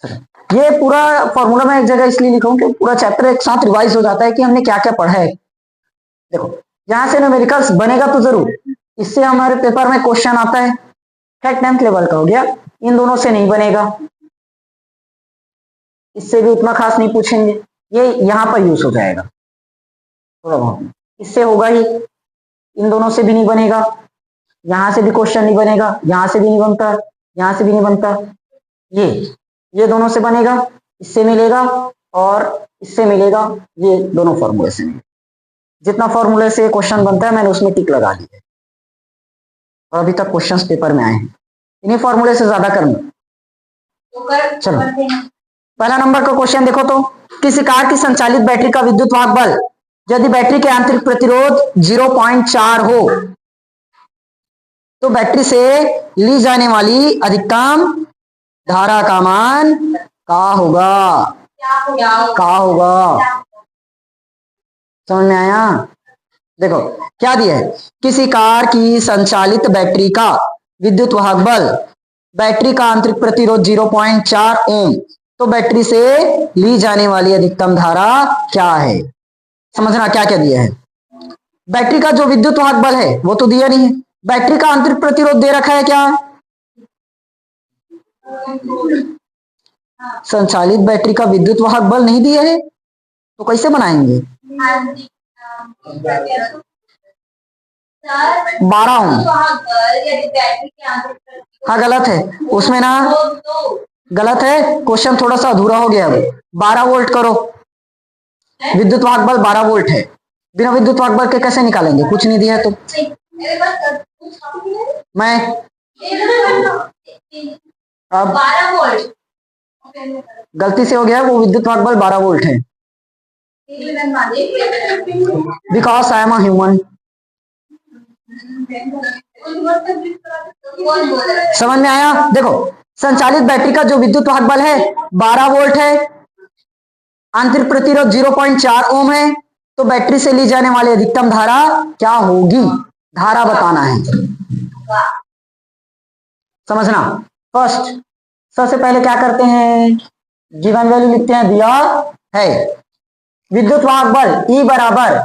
ये पूरा फॉर्मूला मैं एक जगह इसलिए लिखा हूं कि पूरा चैप्टर एक साथ रिवाइज हो जाता है कि हमने क्या क्या पढ़ा है। देखो यहां से न्यूमेरिकल्स बनेगा तो जरूर, इससे हमारे पेपर में क्वेश्चन आता है। खैर 10th लेवल का हो गया, इन दोनों से नहीं बनेगा, इससे भी उतना खास नहीं पूछेंगे, ये यहां पर यूज हो जाएगा थोड़ा बहुत, इससे होगा ही, इन दोनों से भी नहीं बनेगा, यहां से भी क्वेश्चन नहीं बनेगा, यहां से भी नहीं बनता, यहां से भी नहीं बनता, ये दोनों से बनेगा, इससे मिलेगा और इससे मिलेगा, ये दोनों फॉर्मूले से मिलेगा। जितना फॉर्मूले से क्वेश्चन बनता है मैंने उसमें टिक लगा दी है और अभी तक क्वेश्चंस पेपर में आए हैं, इन्हीं फॉर्मूले से ज्यादा करना। चलो पहला नंबर का क्वेश्चन देखो तो, किसी कार की संचालित बैटरी का विद्युत वाहक बल यदि बैटरी के आंतरिक प्रतिरोध 0.4 हो तो बैटरी से ली जाने वाली अधिकतम धारा का मान क्या होगा? क्या होगा? समझ में आया? देखो क्या दिया है, किसी कार की संचालित बैटरी का विद्युत वाहक बल, बैटरी का आंतरिक प्रतिरोध 0.4 ओम, तो बैटरी से ली जाने वाली अधिकतम धारा क्या है? समझना क्या क्या दिया है। बैटरी का जो विद्युत वाहक बल है वो तो दिया नहीं है, बैटरी का आंतरिक प्रतिरोध दे रखा है क्या? संचालित बैटरी का विद्युत वाहक बल नहीं दिया है तो कैसे बनाएंगे? 12 ओम। हाँ गलत है उसमें ना, गलत है, क्वेश्चन थोड़ा सा अधूरा हो गया। 12 वोल्ट करो, विद्युत वाहक बल 12 वोल्ट है, बिना विद्युत वाहक बल के कैसे निकालेंगे? कुछ नहीं दिया है तो मैं अब 12 वोल्ट गलती से हो गया, वो विद्युत वाहक बल 12 वोल्ट है, because I am a human. समझ में आया? देखो संचालित बैटरी का जो विद्युत वाहक बल है 12 वोल्ट है, आंतरिक प्रतिरोध 0.4 ओम है, तो बैटरी से ली जाने वाली अधिकतम धारा क्या होगी? धारा बताना है, समझना। फर्स्ट सबसे पहले क्या करते हैं, गिवन वैल्यू लिखते हैं, दिया है विद्युत वाहक बल E बराबर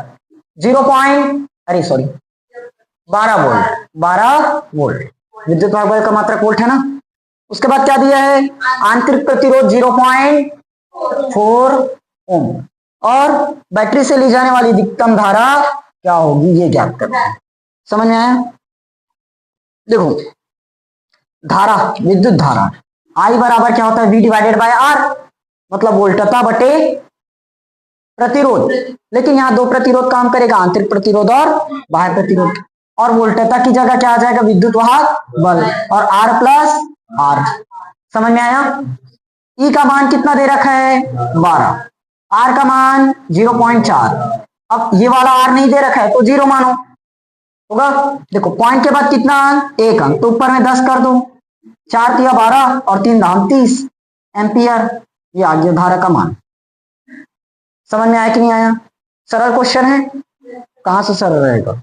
12 वोल्ट, 12 वोल्ट विद्युत वाहक बल का मात्रक वोल्ट है ना। उसके बाद क्या दिया है, आंतरिक प्रतिरोध 0.4 ओम और बैटरी से ली जाने वाली अधिकतम धारा क्या होगी ये ज्ञात करना है। समझ में आया? देखो धारा, विद्युत धारा I बराबर क्या होता है, V डिवाइडेड बाय R, मतलब वोल्टता बटे प्रतिरोध, लेकिन यहाँ दो प्रतिरोध काम करेगा, आंतरिक प्रतिरोध और बाह्य प्रतिरोध, और वोल्टता की जगह क्या आ जाएगा, विद्युत वाहक बल, और R प्लस R। समझ में आया? E का मान कितना दे रखा है, 12, R का मान 0.4, अब ये वाला R नहीं दे रखा है तो 0 मानो होगा। देखो पॉइंट के बाद कितना अंक, 1 अंक, तो ऊपर में 10 कर दो, 4 तिया 12 और 3 दाम 30 एम्पियर, ये आ गया धारा का मान। समझ में आया कि नहीं आया? सरल क्वेश्चन है, कहां से सरल रहेगा।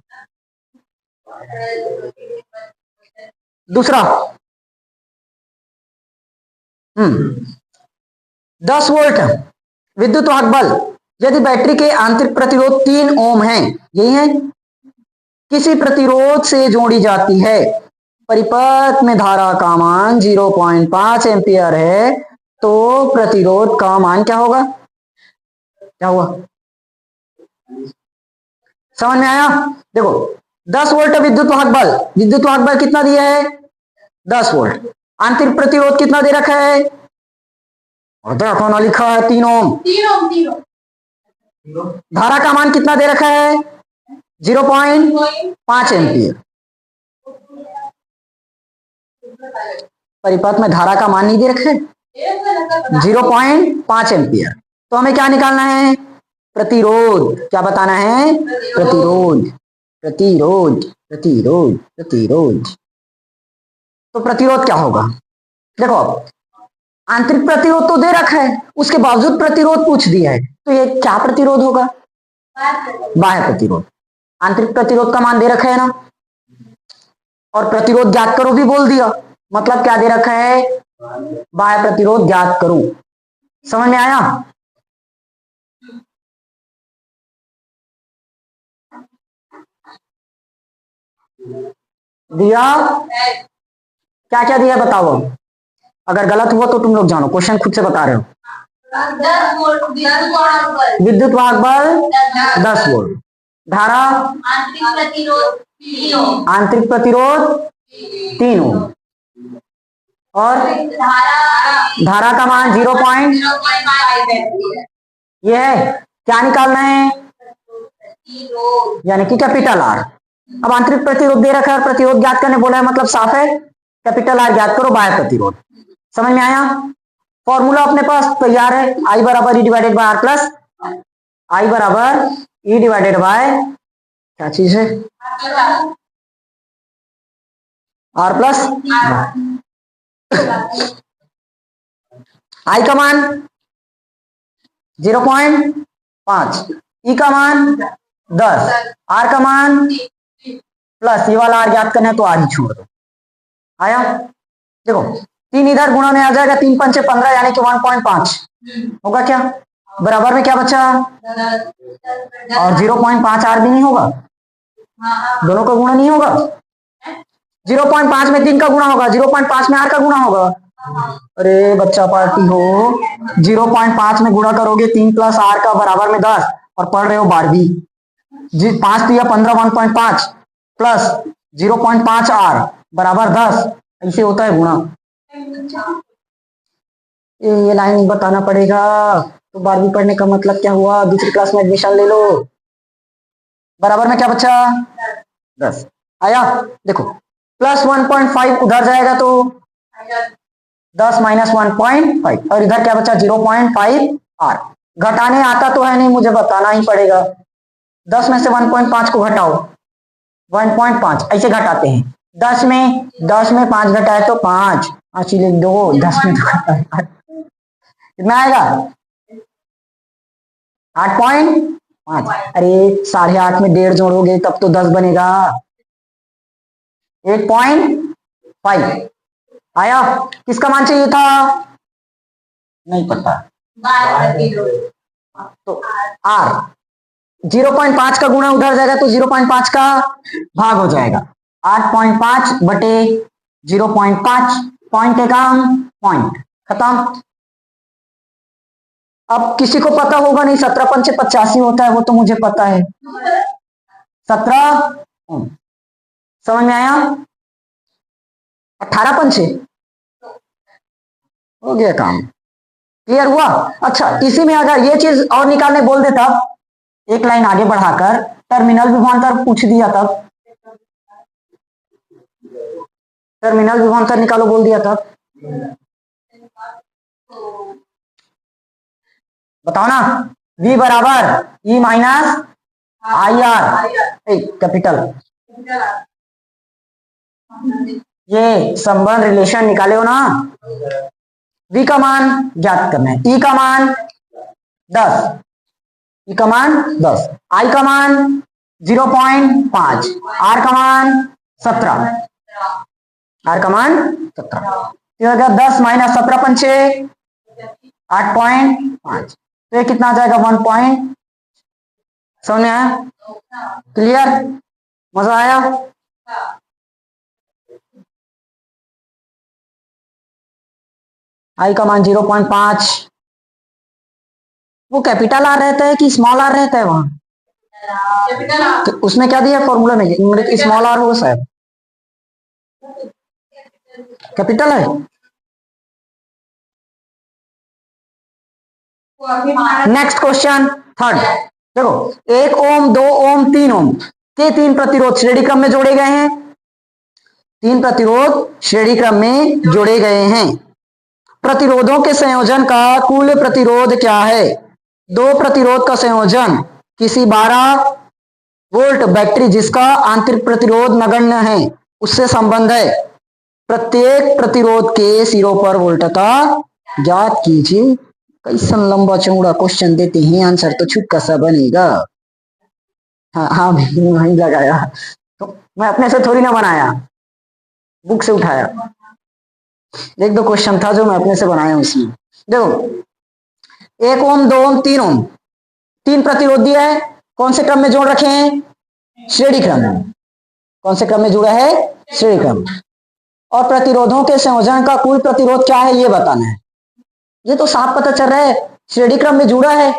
दूसरा 10 वोल्ट विद्युत वाहक बल यदि बैटरी के आंतरिक प्रतिरोध 3 ओम है, यही है, किसी प्रतिरोध से जोड़ी जाती है, परिपथ में धारा का मान 0.5 एम्पियर है, तो प्रतिरोध का मान क्या होगा? क्या हुआ? समझ में आया? देखो 10 वोल्ट विद्युत वाहक बल, विद्युत वाहक बल कितना दिया है, 10 वोल्ट, आंतरिक प्रतिरोध कितना दे रखा है, और देखो लिखा है 3 ओम, धारा का मान कितना दे रखा है, 0.5 एम्पियर, परिपथ में धारा का मान नहीं दे रखा है 0.5 एम्पियर, तो हमें क्या निकालना है, प्रतिरोध। क्या बताना है, प्रतिरोध, प्रतिरोध, प्रतिरोध, प्रतिरोध। तो प्रतिरोध क्या होगा, देखो आंतरिक प्रतिरोध तो दे रखा है, उसके बावजूद प्रतिरोध पूछ दिया है, तो ये क्या प्रतिरोध होगा, बाह्य प्रतिरोध। आंतरिक प्रतिरोध का मान दे रखा है ना, और प्रतिरोध ज्ञात करो भी बोल दिया, मतलब क्या दे रखा है, बाह्य प्रतिरोध ज्ञात करो। समझ में आया? दिया? क्या क्या दिया बताओ। अगर गलत हुआ तो तुम लोग जानो, क्वेश्चन खुद से बता रहे हो। विद्युत वाहक बल 10 वोल्ट। धारा? आंतरिक प्रतिरोध 3 ओम। और धारा का मान 0.5 ये है। क्या निकालना है? यानी कि कैपिटल आर। अब आंतरिक प्रतिरोध दे रखा है, प्रतिरोध ज्ञात करने बोला है, मतलब साफ है, कैपिटल आर ज्ञात करो, बाह्य प्रतिरोध। समझ में आया? फॉर्मूला अपने पास तैयार है, आई बराबर E divided by are plus, आई बराबर ई डिवाइडेड बाय क्या चीज है, आर प्लस। आई का मान 0.5, ई का मान 10, आर का मान प्लस, ये वाला आर ज्ञात करना है तो आर ही छोड़ दो। आया? देखो 3 इधर गुणा में आ जाएगा, 3 पंचे 15 यानी कि 1.5 होगा। क्या बराबर में क्या बचा? और 0.5 आर भी नहीं होगा, दोनों का गुणा नहीं होगा। 0.5 में 3 का गुणा होगा, 0.5 में आर का गुणा होगा। अरे बच्चा पार्टी हो, 0.5 में गुणा करोगे 3 प्लस आर का बराबर में 10, और पढ़ रहे हो 12वीं। 5 तो या 15 1.5 प्लस 0.5 आर बराबर 10, ऐसे होता है गुणा। ये लाइन बताना पड़ेगा। तो 12वीं पढ़ने का मतलब क्या हुआ? दूसरी क्लास में एडमिशन ले लो। बराबर में क्या बचा? 10। आया? देखो प्लस 1.5 उधर जाएगा तो 10 माइनस 1.5, और इधर क्या बचा? 0.5 आर। घटाने आता तो है नहीं, मुझे बताना ही पड़ेगा। 10 में से 1.5 को घटाओ, 1.5 ऐसे घटाते हैं। 10 में 5 घटाए तो 5, 5 लिख दो। 10 में तो कितना आएगा? 8.5। अरे 8.5 में 1.5 जोड़ोगे तब तो 10 बनेगा। 8.5 आया? किसका मान चाहिए था? नहीं पता। तो आर 0.5 का गुणा उधर जाएगा तो 0.5 का भाग हो जाएगा। 8.5 बटे 0.5, पॉइंट एकम पॉइंट, खत्म। अब किसी को पता होगा नहीं, 17 पंचे 85 होता है, वो तो मुझे पता है। 17 समझ में आया? 18 पंचे हो गया काम। क्लियर हुआ? अच्छा, इसी में अगर ये चीज और निकालने बोल देता, एक लाइन आगे बढ़ाकर टर्मिनल विभवांतर पूछ दिया, तब टर्मिनल विभवांतर निकालो बोल दिया, तब बताओ ना। V बराबर E minus I R, capital. ये संबंध रिलेशन निकाले हो ना। V का मान ज्ञात करना है, E का मान 10, E का मान 10, I का मान 0.5, R का मान 17, R का मान 17। 10 माइनस 17 पंचे 8.5, तो ये कितना आ जाएगा? 1 समझ में आया? क्लियर? मजा आया? आई का मान 0.5, वो कैपिटल आर रहता है कि स्मॉल आर रहता है वहां? तो उसमें क्या दिया फॉर्मूला में? स्मॉल आर होगा शायद, कैपिटल है। Next question third. देखो 1 ओम 2 ओम 3 ओम के 3 प्रतिरोध श्रेणी क्रम में जोड़े गए हैं। 3 प्रतिरोध श्रेणी क्रम में जोड़े गए हैं। प्रतिरोधों के संयोजन का कुल प्रतिरोध क्या है? 2 प्रतिरोध का संयोजन किसी 12 वोल्ट बैटरी जिसका आंतरिक प्रतिरोध नगण्य है उससे संबंध है। प्रत्येक प्रतिरोध के सिरों पर वोल्टता ज्ञात कीजिए। कैसा लंबा चौड़ा क्वेश्चन देते हैं, आंसर तो छुटका सा बनेगा। हाँ हाँ वहीं लगाया, तो मैं अपने से थोड़ी ना बनाया, बुक से उठाया। एक दो क्वेश्चन था जो मैं अपने से बनाया हूं इसमें। देखो 1 ओम 2 ओम 3 ओम, 3 प्रतिरोध दिया है, कौन से क्रम में जोड़ रखे हैं? श्रेणी क्रम में। कौन से क्रम में जुड़ा है? श्रेणी क्रम। और प्रतिरोधों के संयोजन का कुल प्रतिरोध क्या है ये बताना है। ये तो साफ पता चल रहा है, श्रेणी क्रम में जुड़ा है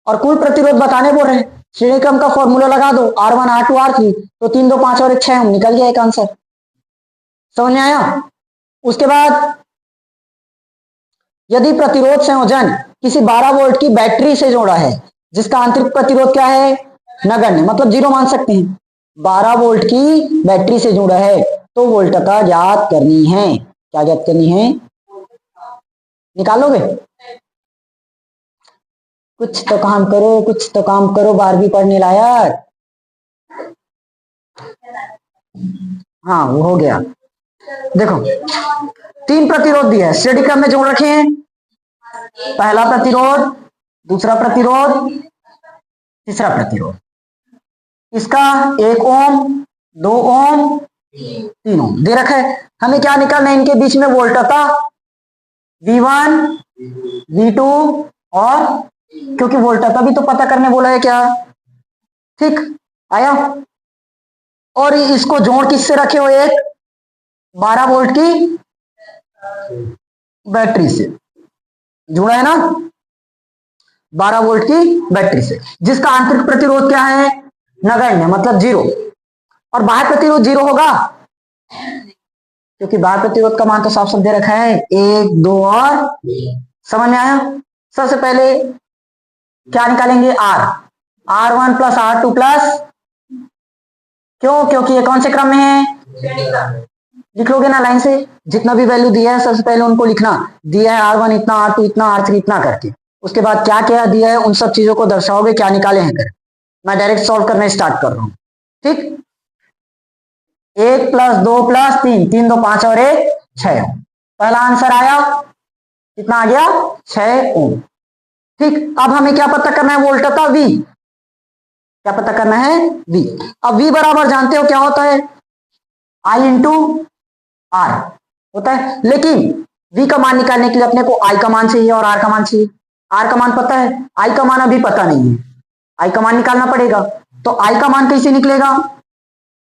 और कुल प्रतिरोध बताने बोल रहे हैं। श्रेणी क्रम का फॉर्मूला लगा दो, R1 R2 R3, तो 3 2 5 और 1 6 निकल गया एक आंसर। समझ में आया? उसके बाद यदि प्रतिरोध संयोजन किसी 12 वोल्ट की बैटरी से जोड़ा है जिसका आंतरिक प्रतिरोध क्या है? नगण्य, मतलब जीरो मान सकते हैं। 12 वोल्ट की बैटरी से जुड़ा है तो वोल्टता ज्ञात करनी है। क्या ज्ञात करनी है? निकालोगे? कुछ तो काम करो, कुछ तो काम करो, 12वीं पढ़ने लायक। हाँ वो हो गया। देखो 3 प्रतिरोध दिया है, श्रेणी क्रम में जोड़ रखे हैं। पहला प्रतिरोध, दूसरा प्रतिरोध, तीसरा प्रतिरोध। इसका 1 ओम 2 ओम 3 ओम दे रखा है। हमें क्या निकालना है? इनके बीच में वोल्टता V1 V2 और, क्योंकि वोल्टता भी तो पता करने बोला है क्या। ठीक आया। और इसको जोड़ किससे रखे हो? एक 12 वोल्ट की बैटरी से जुड़ा है ना, 12 वोल्ट की बैटरी से, जिसका आंतरिक प्रतिरोध क्या है? नगण्य, मतलब जीरो। और बाह्य प्रतिरोध जीरो होगा क्योंकि बाह्य प्रतिरोध का मान तो साफ साफ दे रखा है 1 2 और। समझ में आया? सबसे पहले क्या निकालेंगे? R1 प्लस R2 प्लस, क्यों? क्योंकि ये कौन से क्रम में है? लिख लोगे ना लाइन से, जितना भी वैल्यू दिया है सबसे पहले उनको लिखना। दिया है R1 इतना, R2 इतना, R3 इतना करके, उसके बाद क्या क्या दिया है उन सब चीजों को दर्शाओगे क्या निकाले हैं कर। मैं डायरेक्ट सॉल्व करना स्टार्ट कर रहा हूं। ठीक, 1 प्लस 2 प्लस 3, 3 2 5 और 1 6। पहला आंसर आया, कितना आ गया? 6 ओम। ठीक, अब हमें क्या पता करना है? वोल्टता V। क्या पता करना है? V। अब V बराबर जानते हो क्या होता है? I इंटू R होता है, लेकिन V का मान निकालने के लिए अपने को I का मान चाहिए और R का मान चाहिए। R का मान पता है, I का मान अभी पता नहीं है, I का मान निकालना पड़ेगा। तो I का मान कैसे निकलेगा?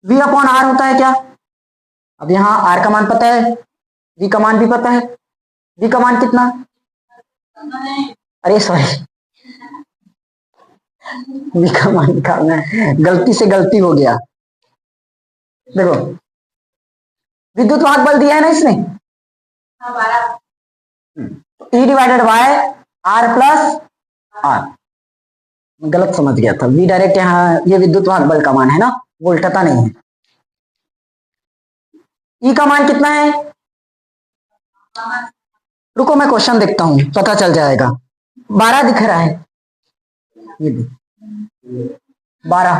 V अपॉन R होता है क्या? अब यहां R का मान पता है, V का मान भी पता है। V का मान कितना? अरे सॉरी, V का मान निकालना है, गलती से गलती हो गया। देखो विद्युत वाहक बल दिया है ना इसने, E divided by R plus R। गलत समझ गया था, V डायरेक्ट यहाँ, ये विद्युत वाहक बल का मान है ना, वोल्टता नहीं है। E का मान कितना है? रुको मैं क्वेश्चन देखता हूं, पता चल जाएगा। 12 दिख रहा है, ये 12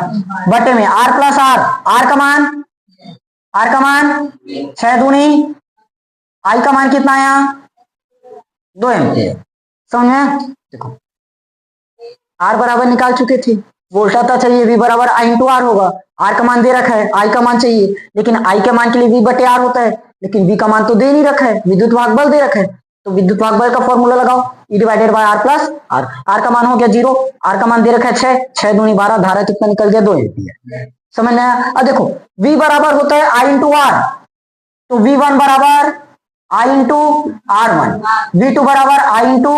बटे में R प्लस R। R का मान, R का मान 6 दूनी, I का मान कितना आया? 2 एम्पियर। समझ में? देखो R बराबर निकाल चुके थे, वोल्टता चाहिए V बराबर I इंटू R होगा। R का मान दे रखा है, I का मान चाहिए, लेकिन I के मान के लिए V बटे R होता है, लेकिन V का मान तो दे नहीं रखा है, विद्युत वाहक बल दे रखा है। तो विद्युत वाहक बल का फॉर्मूला लगाओ, E divided by R plus R। R का मान हो गया 0, R का मान दे रखा है 6, 6 दूनी 12, धारा कितना निकल गया? 2 एम्पियर। समझ में आया? अब देखो V बराबर होता है I इंटू R, तो V1 बराबर I इंटू R1, V2 बराबर I इंटू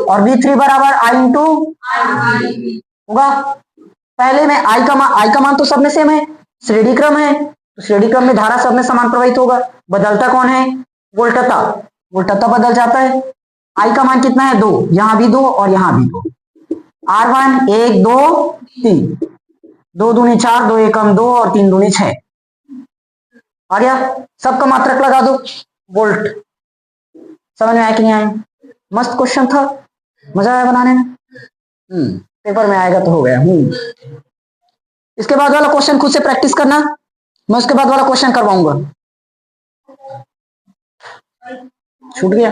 और V3 बराबर I इंटू होगा। पहले में I का मान तो सब में सेम है, श्रेणी क्रम है, तो श्रेणी क्रम में धारा सब में समान प्रवाहित होगा। बदलता कौन है? वोल्टता। वोल्टता बदल जाता है। I का मान कितना है? 2, यहां भी 2 और यहां भी 2। R1 1 2 3, 2 दूनी 4, 2 एकम 2 और 3 दूनी 6। आ गया? सबका मात्रक लगा दो, वोल्ट। समझ में आया कि नहीं आया? मस्त क्वेश्चन था, मजा आया बनाने में। पेपर में आएगा तो हो गया। इसके बाद वाला क्वेश्चन खुद से प्रैक्टिस करना, मैं उसके बाद वाला क्वेश्चन करवाऊंगा। छूट गया?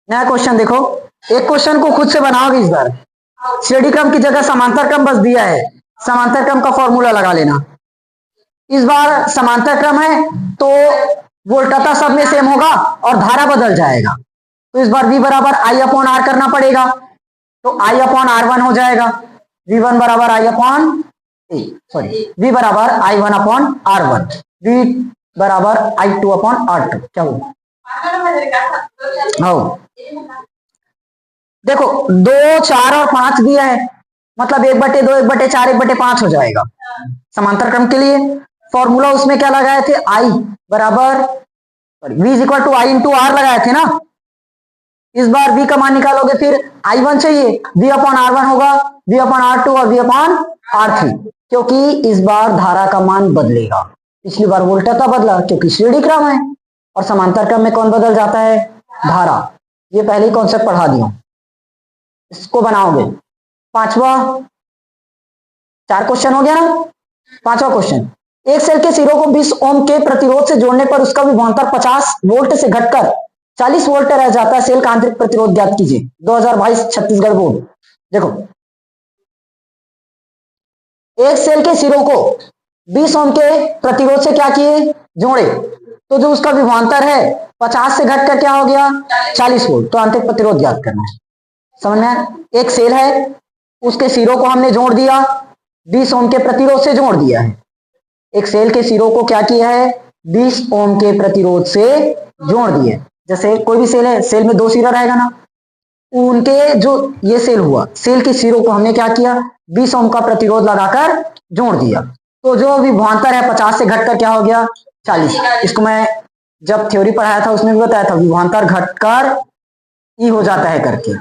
नया क्वेश्चन देखो, एक क्वेश्चन को खुद से बनाओगे इस बार। श्रेणी क्रम की जगह समांतर क्रम बस दिया है, समांतर क्रम का फॉर्मूला लगा लेना। इस बार समांतर क्रम है तो वोल्टता सब में सेम होगा और धारा बदल जाएगा, तो इस बार V बराबर आई अपॉन आर करना पड़ेगा, तो आई अपॉन आर वन हो जाएगा, V1 बराबर आई अपॉन V बराबर I one upon R one, V बराबर I two upon R two. क्या हुआ? हाँ देखो 2, 4 और 5 दिया है, मतलब 1/2, 1/4, 1/5 हो जाएगा समांतर क्रम के लिए। फॉर्मूला उसमें क्या लगाए थे? आई बराबर V is equal to I into R लगाए थे ना। इस बार V का मान निकालोगे, फिर I1 चाहिए, V अपॉन R1 होगा, V अपॉन R2 और V अपॉन R3, क्योंकि इस बार धारा का मान बदलेगा। पिछली बार वोल्टता बदला क्योंकि श्रेणी क्रम है, और समांतर क्रम में कौन बदल जाता है? धारा। ये पहले ही कॉन्सेप्ट पढ़ा दिया, इसको बनाओगे। पांचवा, 4 क्वेश्चन हो गया ना। पांचवा क्वेश्चन, एक सेल के सिरों को 20 ओम के प्रतिरोध से जोड़ने पर उसका विभवांतर 50 वोल्ट से घटकर 40 वोल्ट रह जाता है। सेल का आंतरिक प्रतिरोध ज्ञात कीजिए। 2022 छत्तीसगढ़ बोर्ड। देखो, एक सेल के सिरों को 20 ओम के प्रतिरोध से क्या किए? जोड़े, तो जो उसका विभवांतर है 50 से घटकर क्या हो गया? 40 वोल्ट। तो आंतरिक प्रतिरोध ज्ञात करना है। समझ में? एक सेल है, उसके सिरों को हमने जोड़ दिया, 20 ओम के प्रतिरोध से जोड़ दिया है। एक सेल के सिरों को क्या किया है? 20 ओम के प्रतिरोध से जोड़ दिए। जैसे कोई भी सेल है, सेल में 2 सिरा रहेगा ना, उनके जो ये सेल हुआ, सेल के सिरों को हमने क्या किया? 20 ओम का प्रतिरोध लगाकर जोड़ दिया, तो जो विभवांतर है 50 से घटकर क्या हो गया? 40। इसको मैं जब थ्योरी पढ़ाया था उसमें भी बताया था, विभवांतर घटकर ई हो जाता है करके,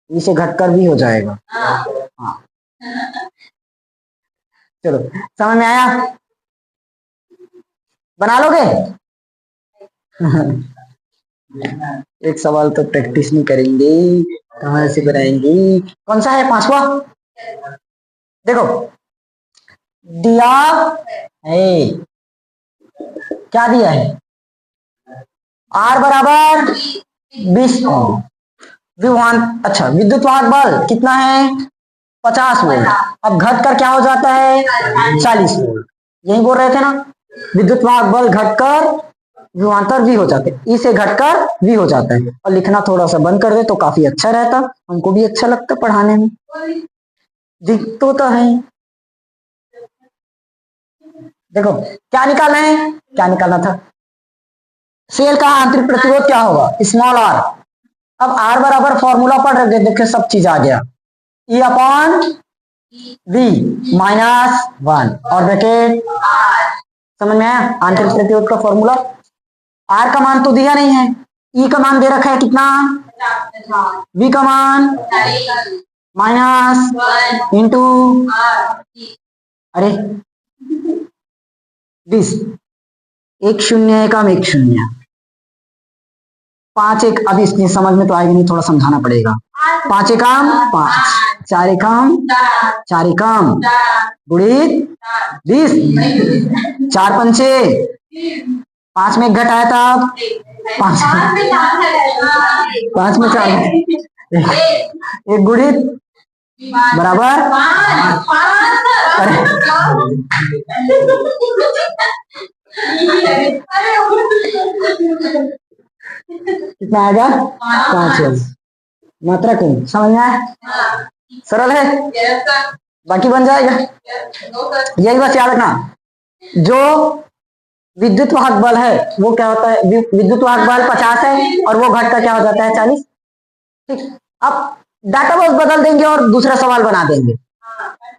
ई से घटकर भी हो जाएगा। हाँ चलो, समझ में आया? बना लोगे? एक सवाल तो प्रैक्टिस नहीं करेंगे, कहां से बनाएंगे? कौन सा है? पांचवा। देखो, दिया है, क्या दिया है? आर बराबर 20 ओम। विभवान, अच्छा, विद्युत वाहक बल कितना है? 50 वोल्ट। अब घट कर क्या हो जाता है? 40 वोल्ट। यही बोल रहे थे ना, विद्युत वाहक बल घटकर विभवांतर V हो जाते हैं, ई से घटकर V हो जाता है। और लिखना थोड़ा सा बंद कर दे तो काफी अच्छा रहता, हमको भी अच्छा लगता पढ़ाने में। दिख तो है। देखो, क्या निकालना है? क्या निकालना था? सेल का आंतरिक प्रतिरोध क्या होगा? Small R. अब आर बराबर फॉर्मूला पढ़ रहे थे, देखिए सब चीज आ गया, E अपॉन V माइनस 1 और ब्रैकेट। समझ में आया? आंतरिक प्रतिरोध का फॉर्मूला। आर का मान तो दिया नहीं है, ई का मान दे रखा है कितना? V का मान माइनस इंटू, अरे 20, 1 0 1 1 0 5 1, अभी इसकी समझ में तो आएगी नहीं, थोड़ा समझाना पड़ेगा। 5 एकम 5, 4 एकम 4 एकम गुणित 20, 4 पंचे 5 में घट आया था, 5 में 4 एक गुणित बराबर कितना आएगा? 5। मात्रा कौन? समझ में आया? सरल है, बाकी बन जाएगा। यही बस याद रखना, जो विद्युत वाहक बल है वो क्या होता है? विद्युत वाहक बल 50 है और वो घटकर क्या हो जाता है? 40। ठीक, अब डाटा बस बदल देंगे और दूसरा सवाल बना देंगे।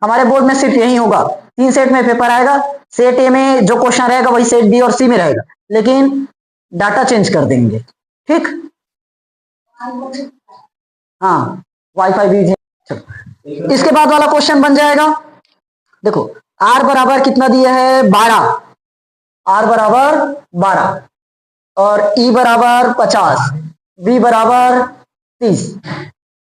हमारे बोर्ड में सिर्फ यही होगा, 3 सेट में पेपर आएगा, सेट ए में जो क्वेश्चन रहेगा वही सेट बी और सी में रहेगा, लेकिन डाटा चेंज कर देंगे। ठीक, हाँ, वाईफाई भी है। इसके बाद वाला क्वेश्चन बन जाएगा। देखो, आर बराबर कितना दिया है? 12। आर बराबर 12 और ई बराबर 50, बी बराबर 30,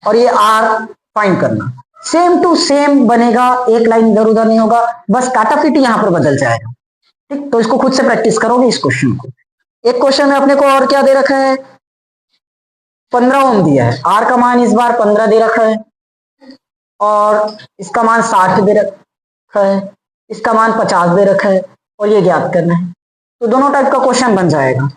और ये आर फाइंड करना। सेम टू सेम बनेगा, एक लाइन इधर उधर नहीं होगा, बस काटाफिटी यहां पर बदल जाएगा। ठीक, तो इसको खुद से प्रैक्टिस करोगे इस क्वेश्चन को। एक क्वेश्चन में अपने को और क्या दे रखा है? 15 ओम दिया है, आर का मान इस बार 15 दे रखा है और इसका मान 60 दे रखा है। इसका मान 50 दे रखा है और ये ज्ञात करना है, तो दोनों टाइप का क्वेश्चन बन जाएगा।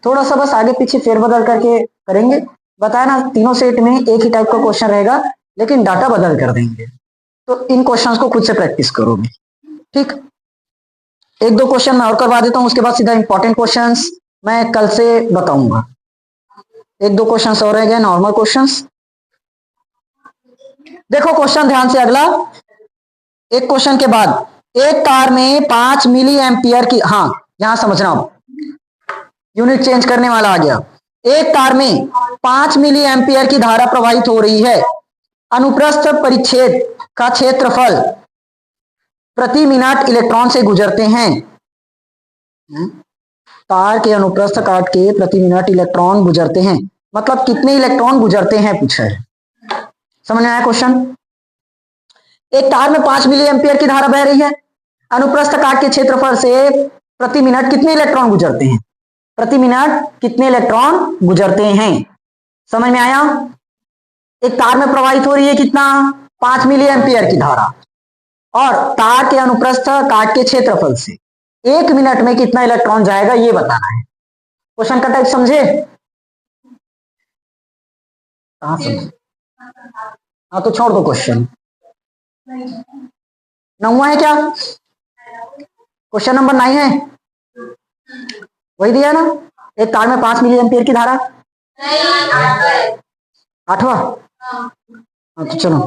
थोड़ा सा बस आगे पीछे फेरबदल करके करेंगे, बताया ना, तीनों सेट में एक ही टाइप का क्वेश्चन रहेगा लेकिन डाटा बदल कर देंगे। तो इन क्वेश्चंस को खुद से प्रैक्टिस करोगे, ठीक। एक दो क्वेश्चन मैं और करवा देता हूं, उसके बाद सीधा इंपॉर्टेंट क्वेश्चंस मैं कल से बताऊंगा। एक दो क्वेश्चंस और रह गए, नॉर्मल क्वेश्चंस। देखो क्वेश्चन ध्यान से अगला, एक क्वेश्चन के बाद एक तार में 5 मिली एम्पियर की, हाँ यहां समझना, यूनिट चेंज करने वाला आ गया। एक तार में 5 मिली एम्पियर की धारा प्रवाहित हो रही है, अनुप्रस्थ परिच्छेद का क्षेत्रफल प्रति मिनट इलेक्ट्रॉन से गुजरते हैं। तार के अनुप्रस्थ काट के प्रति मिनट इलेक्ट्रॉन गुजरते हैं, मतलब कितने इलेक्ट्रॉन गुजरते हैं पूछा है। समझ में आया क्वेश्चन? एक तार में 5 मिली एम्पियर की धारा बह रही है, अनुप्रस्थ काट के क्षेत्रफल से प्रति मिनट कितने इलेक्ट्रॉन गुजरते हैं, प्रति मिनट कितने इलेक्ट्रॉन गुजरते हैं। समझ में आया? एक तार में प्रवाहित हो रही है कितना, 5 मिली एम्पियर की धारा, और तार के अनुप्रस्थ काट के क्षेत्रफल से 1 मिनट में कितना इलेक्ट्रॉन जाएगा ये बताना है। क्वेश्चन का टाइप समझे? हाँ समझे, हाँ तो छोड़ दो क्वेश्चन। 9वां है क्या? क्वेश्चन नंबर 9 है, वही दिया ना, एक तार में 5 मिली एम्पियर की धारा। 8वां? हाँ तो चलो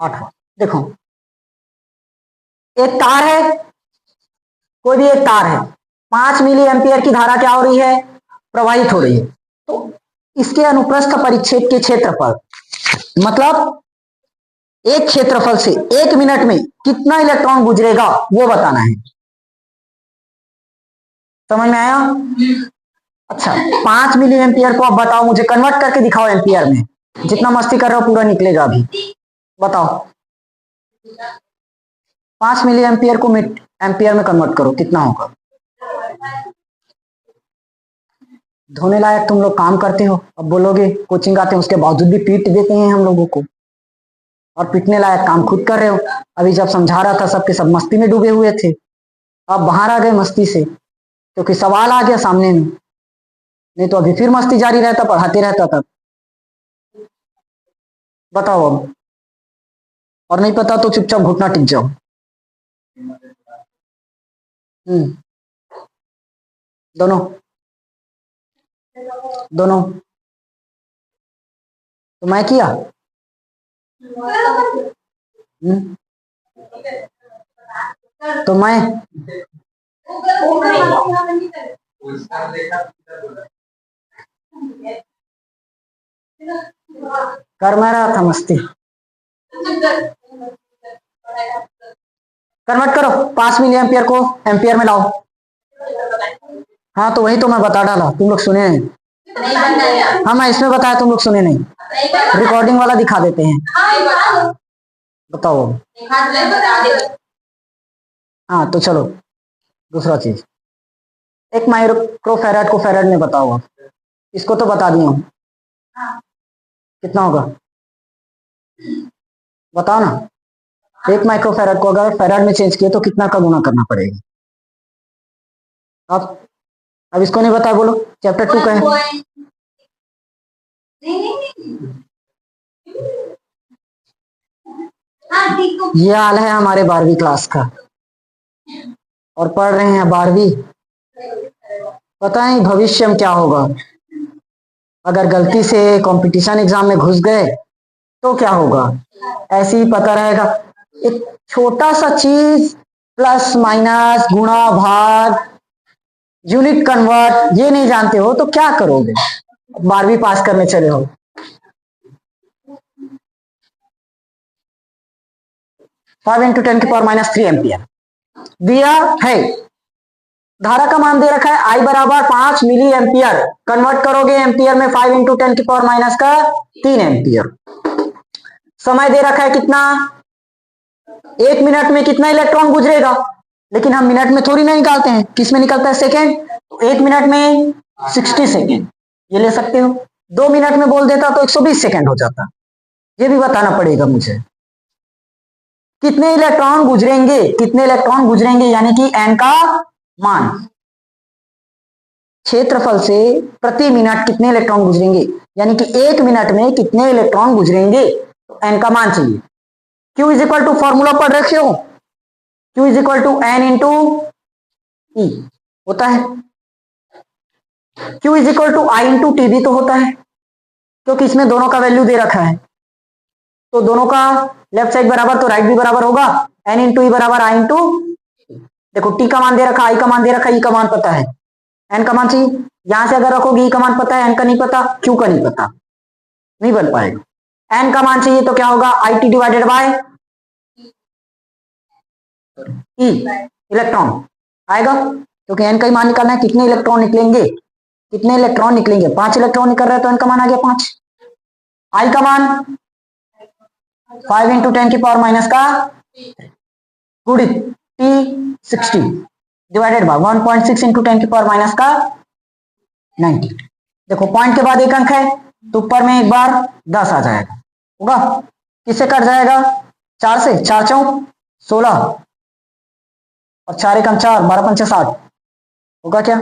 8वां देखो, एक तार है, कोई भी एक तार है, 5 मिली एम्पियर की धारा क्या हो रही है, प्रवाहित हो रही है। तो इसके अनुप्रस्थ परिच्छेद के क्षेत्रफल, मतलब एक क्षेत्रफल से 1 मिनट में कितना इलेक्ट्रॉन गुजरेगा वो बताना है। समझ में आया? अच्छा 5 मिली एम्पियर को अब बताओ, मुझे कन्वर्ट करके दिखाओ एम्पियर में, जितना मस्ती कर रहे हो पूरा निकलेगा अभी। बताओ 5 मिली एम्पियर को एम्पियर में कन्वर्ट करो, कितना होगा? धोने लायक तुम लोग काम करते हो, अब बोलोगे कोचिंग आते हैं उसके बावजूद भी पीट देते हैं हम लोगों को, और पीटने लायक काम खुद कर रहे हो। अभी जब समझा रहा था सबके सब मस्ती में डूबे हुए थे, अब बाहर आ गए मस्ती से क्योंकि सवाल आ गया सामने में, नहीं तो अभी फिर मस्ती जारी रहता, पढ़ाते रहता था। बताओ अब, और नहीं पता तो चुपचाप घुटना टिक जाओ। दोनों दोनों तो मैं किया। तो मैं कर मैं रहा था मस्ती। कन्वर्ट करो 5 मिली एम्पियर को एम्पियर में लाओ। हाँ तो वही तो मैं बता डाला, तुम लोग सुने नहीं। हाँ मैं इसमें बताया, तुम लोग सुने नहीं, रिकॉर्डिंग वाला दिखा देते हैं। बताओ। हाँ तो चलो दूसरा चीज, एक माइक्रोफैराड को फैराड में बताओ। इसको तो बता दिया हूँ, कितना होगा बताओ ना। एक माइक्रोफैराड को अगर फैराड में चेंज किए तो कितना का गुना करना पड़ेगा? अब इसको नहीं बताया, बोलो चैप्टर 2 का है। ये हाल है हमारे 12वीं क्लास का, और पढ़ रहे हैं 12वीं। पता नहीं भविष्य में क्या होगा, अगर गलती से कंपटीशन एग्जाम में घुस गए तो क्या होगा, ऐसे ही पता रहेगा। एक छोटा सा चीज प्लस माइनस गुणा भाग यूनिट कन्वर्ट ये नहीं जानते हो तो क्या करोगे? 12वीं पास करने चले हो। 5 × 10⁻³ एम्पियर दिया है, धारा का मान दे रखा है I बराबर 5 मिली एम्पियर, कन्वर्ट करोगे एम्पियर में 5 × 10⁻³ एम्पियर। समय दे रखा है कितना, 1 मिनट में कितना इलेक्ट्रॉन गुजरेगा, लेकिन हम मिनट में थोड़ी ना निकालते हैं, किस में निकलता है, सेकेंड। तो 1 मिनट में 60 सेकेंड ये ले सकते हो, 2 मिनट में बोल देता तो 120 सेकेंड हो जाता। ये भी बताना पड़ेगा मुझे। कितने इलेक्ट्रॉन गुजरेंगे, कितने इलेक्ट्रॉन गुजरेंगे, यानी कि एन का मान, क्षेत्रफल से प्रति मिनट कितने इलेक्ट्रॉन गुजरेंगे, यानी कि 1 मिनट में कितने इलेक्ट्रॉन गुजरेंगे, तो एन का मान चाहिए। Q is equal to, formula पढ़ रखे हो, Q is equal to N into e होता है। Q is equal to I into t भी तो होता है, क्योंकि इसमें दोनों का वैल्यू दे रखा है, तो दोनों का लेफ्ट साइड बराबर तो राइट भी बराबर होगा, एन इंटू ई बराबर आई इंटू, देखो टी का मान दे रखा, आई का मान दे रखा, ई का मान पता है, एन का मान चाहिए। यहां से अगर रखोगे ई का मान पता है, एन का नहीं पता, क्यू का नहीं पता, नहीं बन पाएगा। एन का मान चाहिए तो क्या होगा, I T divided by E electron आएगा, क्योंकि एन का ही मान निकालना है, कितने इलेक्ट्रॉन निकलेंगे, कितने इलेक्ट्रॉन निकलेंगे, 5 इलेक्ट्रॉन निकल रहा है तो एन का मान आ गया 5। आई का मान 5 इंटू 10 की पावर माइनस का गुणित टी 60 डिवाइडेड बाय 1.6 इंटू 10 की पावर माइनस का 90। देखो पॉइंट के बाद एक अंक है तो ऊपर में एक बार 10 आ जाएगा, होगा, किससे कट जाएगा, 4 से, 4 चौक 16 और 4 एकम 4, 12 पंचे 60, होगा क्या,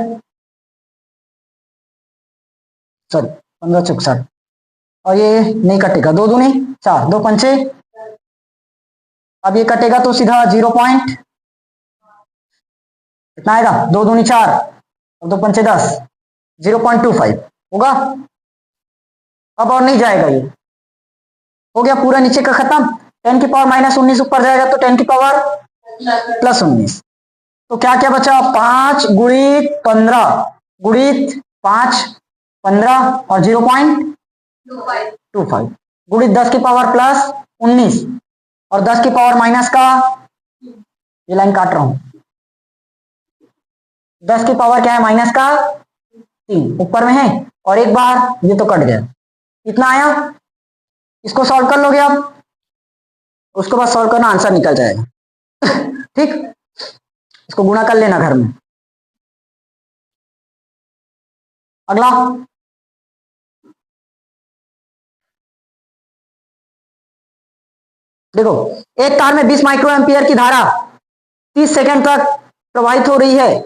सॉरी 15 चौक 60, और ये नहीं कटेगा, 2 दूनी 4, 2 पंचे, अब ये कटेगा तो सीधा 0 पॉइंट कितना आएगा, 2 दूनी 4 और 2 पंचे 10, 0.25 होगा। अब और नहीं जाएगा, ये हो गया पूरा नीचे का खत्म। 10 की पावर माइनस 19 ऊपर जाएगा तो 10 की पावर प्लस 19, तो क्या क्या बचा, 5 गुणित 15 गुणित 5 15 और 0.25 गुणित 10 की पावर प्लस 19 और 10 की पावर माइनस का, ये लाइन काट रहा हूं, 10 की पावर क्या है माइनस का 3 ऊपर में है, और एक बार ये तो कट गया, इतना आया, इसको सॉल्व कर लोगे आप, उसके बाद सॉल्व करना, आंसर निकल जाएगा। ठीक, इसको गुणा कर लेना घर में। अगला, देखो एक तार में 20 माइक्रो एम्पियर की धारा 30 सेकंड तक प्रवाहित हो रही है,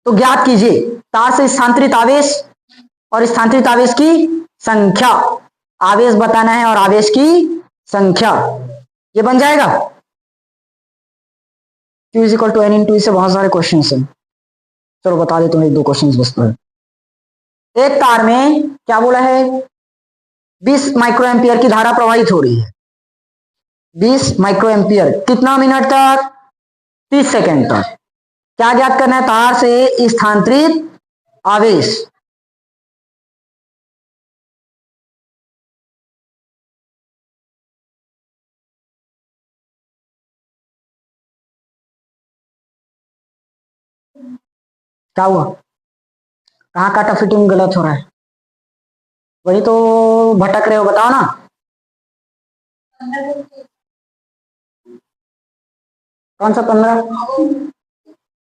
तो ज्ञात कीजिए तार से स्थानांतरित आवेश और स्थानांतरित आवेश की संख्या, आवेश बताना है और आवेश की संख्या, ये बन जाएगा। Q is equal to N into, इससे बहुत सारे क्वेश्चन हैं, चलो बता देता हूँ, 1-2 क्वेश्चन बस पर। एक तार में क्या बोला है, 20 माइक्रो एम्पियर की धारा प्रवाहित हो रही है, 20 माइक्रो एम्पियर, कितना मिनट तक, 30 सेकेंड तक। क्या ज्ञात करना है, तार से स्थानांतरित आवेश, क्या हुआ, कहाँ काटा फिटिंग गलत हो रहा है, वही तो भटक रहे हो, बताओ ना। कौन सा 15,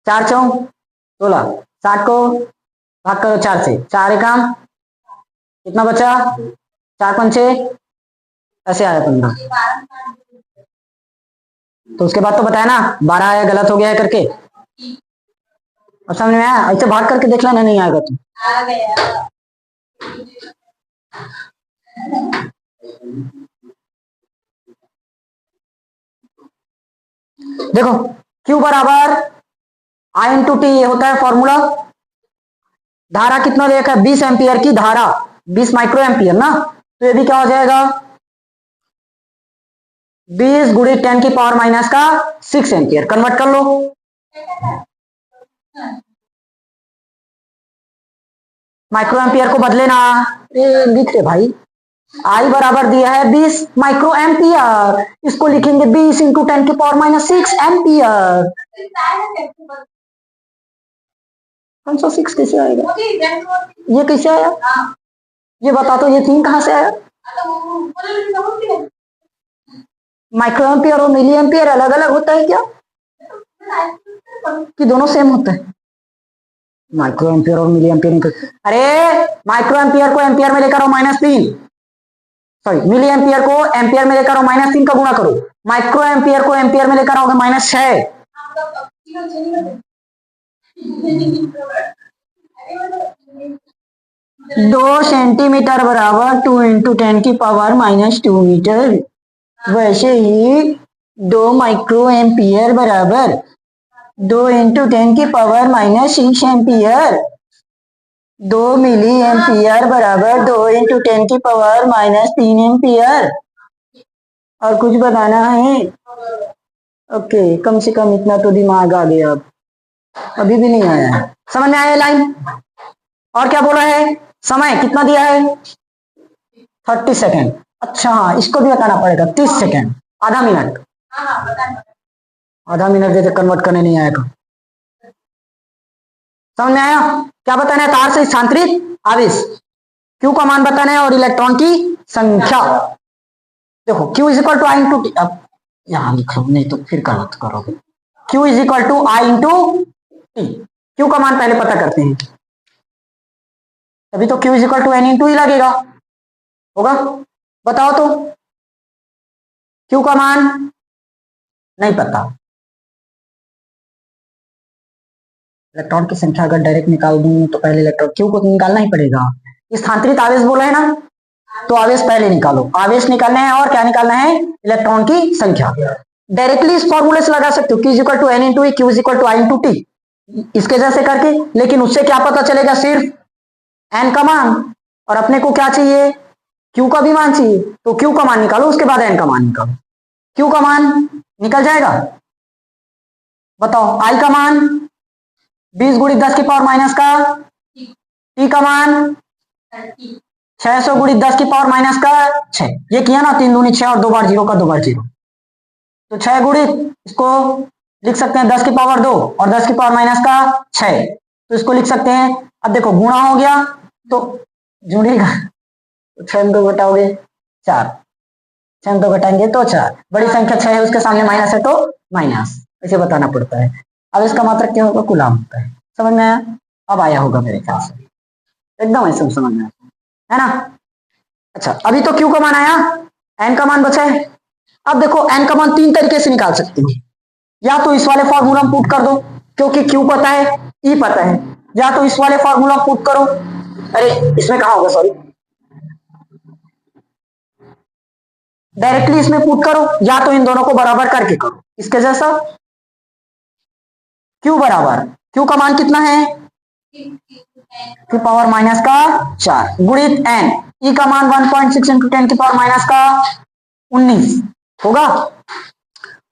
4 चौक 16, 60 को भाग करो 4 से, 4 एकम कितना बचा, 4 पंचे, ऐसे आया 15, तो उसके बाद तो बताया ना 12 आया, गलत हो गया है करके, अब समझ में आया, ऐसे भाग करके देख लेना, नहीं आएगा तो आ गया। देखो Q बराबर आई इंटू टी, ये होता है फॉर्मूला। धारा कितना देखा, 20 एम्पियर की धारा, 20 माइक्रो एम्पियर ना, तो ये भी क्या हो जाएगा, 20 गुणित 10 की पावर माइनस का 6 एम्पियर, कन्वर्ट कर लो। माइक्रो एम्पियर को बदले ना, लिख रहे भाई, आई बराबर दिया है 20 माइक्रो एम्पियर, इसको लिखेंगे 20 इंटू 10 की पावर माइनस 6 एम्पियर। 6 कैसे आएगा, ये कैसे आया, ये बता तो, ये 3 कहां से आया, माइक्रो एम्पियर और मिली एम्पियर अलग अलग होता है क्या, कि दोनों सेम होता है, माइक्रो एम्पियर और मिली एम्पियर, अरे माइक्रो एम्पियर को एम्पियर में लेकर आओ -3, सॉरी मिली एम्पियर को एम्पियर में लेकर आओ, -3 का गुणा करो। माइक्रो एम्पियर को एम्पियर में लेकर आओगे -6। 2 सेंटीमीटर बराबर 2 × 10⁻² मीटर। वैसे ही 2 माइक्रो एम्पियर बराबर 2 × 10⁻6 एम्पियर। 2 मिली एम्पियर बराबर 2 × 10⁻³ एम्पियर। और कुछ बताना है? ओके, कम से कम इतना तो दिमाग आ गया। अब अभी भी नहीं आया, समझ में आया लाइन? और क्या बोला है? समय कितना दिया है? 30 सेकेंड। अच्छा हाँ, इसको भी बताना पड़ेगा। 30 सेकेंड, आधा मिनट। आधा मिनट जैसे कन्वर्ट करने नहीं आएगा। समझ में आया? क्या बताना है? तार से स्थानांतरित आवेश Q का मान बताना है और इलेक्ट्रॉन की संख्या। देखो Q is equal to I into T. अब यहां लिखो, नहीं तो फिर गलत करोगे। Q is equal to I into T. Q का मान पहले पता करते हैं, तभी तो Q is equal to N into ही लगेगा, होगा? बताओ तो Q का मान नहीं पता। इलेक्ट्रॉन की संख्या अगर डायरेक्ट निकाल दूं तो पहले इलेक्ट्रॉन Q को तो निकालना ही पड़ेगा। स्थानांतरित आवेश बोला है ना, तो आवेश पहले निकालो। आवेश निकालना है और क्या निकालना है? इलेक्ट्रॉन की संख्या। डायरेक्टली इस फॉर्मूले से लगा सकते हो, Q is equal to N into E, Q is equal to I into T, इसके जैसे करके। लेकिन उससे क्या पता चलेगा? सिर्फ N का मान, और अपने को क्या चाहिए? Q का भी मान चाहिए। तो Q का मान निकालो, उसके बाद N का मान निकालो। Q का मान निकल जाएगा। बताओ I का मान 20 × 10⁻⁻, का T का मान 600 × 10⁻⁻⁶। ये किया ना, 3 दूनी 6 और 2 बार 0 का 2 बार 0, तो 6 गुणित इसको लिख सकते हैं 10⁻² और 10⁻⁻⁶, तो इसको लिख सकते हैं। अब देखो गुणा हो गया तो जुड़ेगा, तो 6 में 2 घटाओगे 4, 6 में 2 घटाएंगे तो 4। बड़ी संख्या 6 है, उसके सामने माइनस है तो माइनस, ऐसे बताना पड़ता है। अब इसका मात्रक क्या होगा? कूलाम होता है। समझ में आया? अब आया होगा मेरे ख्याल से, एकदम ऐसे समझ में आता है ना? अच्छा, अभी तो Q का मान आया, N का मान बचा है। अब देखो N का मान 3 तरीके से निकाल सकते हो। या तो इस वाले फॉर्मूला में पुट कर दो, क्योंकि Q पता है, E पता है। या तो इस वाले फॉर्मूला में पुट करो, अरे इसमें कहा होगा, सॉरी, डायरेक्टली इसमें पुट करो, या तो इन दोनों को बराबर करके करो, इसके जैसा। Q बराबर, Q का मान कितना है? Q⁻⁻⁴ गुणित N, E का मान 1.6 × 10⁻⁻19 होगा।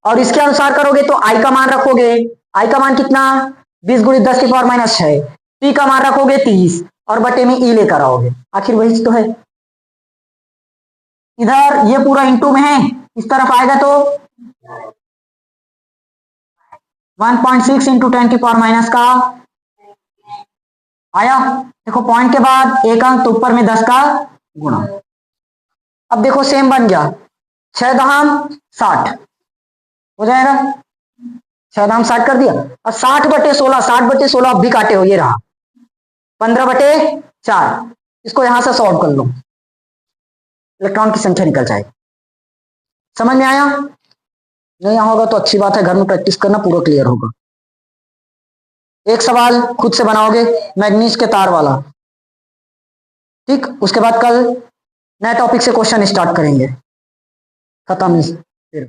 और इसके अनुसार करोगे तो I का मान रखोगे, I का मान कितना? 20 × 10⁻⁶। T का मान रखोगे 30 और बटे में E लेकर आओगे, आखिर वही तो है। इधर ये पूरा इंटू में है, इस तरफ आएगा तो 1.6 × 10⁻⁻⁴ आया। देखो पॉइंट के बाद एक अंक, तो ऊपर में 10 का गुणा। अब देखो सेम बन गया, 6 दाम 60 हो जाएगा। 6 दाम 60 कर दिया, और 60/16, 60/16 अब भी काटे हो, ये रहा 15/4। इसको यहां से सॉल्व कर लो, इलेक्ट्रॉन की संख्या निकल जाएगी। समझ में आया? नहीं होगा तो अच्छी बात है, घर में प्रैक्टिस करना, पूरा क्लियर होगा। एक सवाल खुद से बनाओगे, मैग्नीज के तार वाला, ठीक? उसके बाद कल नए टॉपिक से क्वेश्चन स्टार्ट करेंगे। खत्म।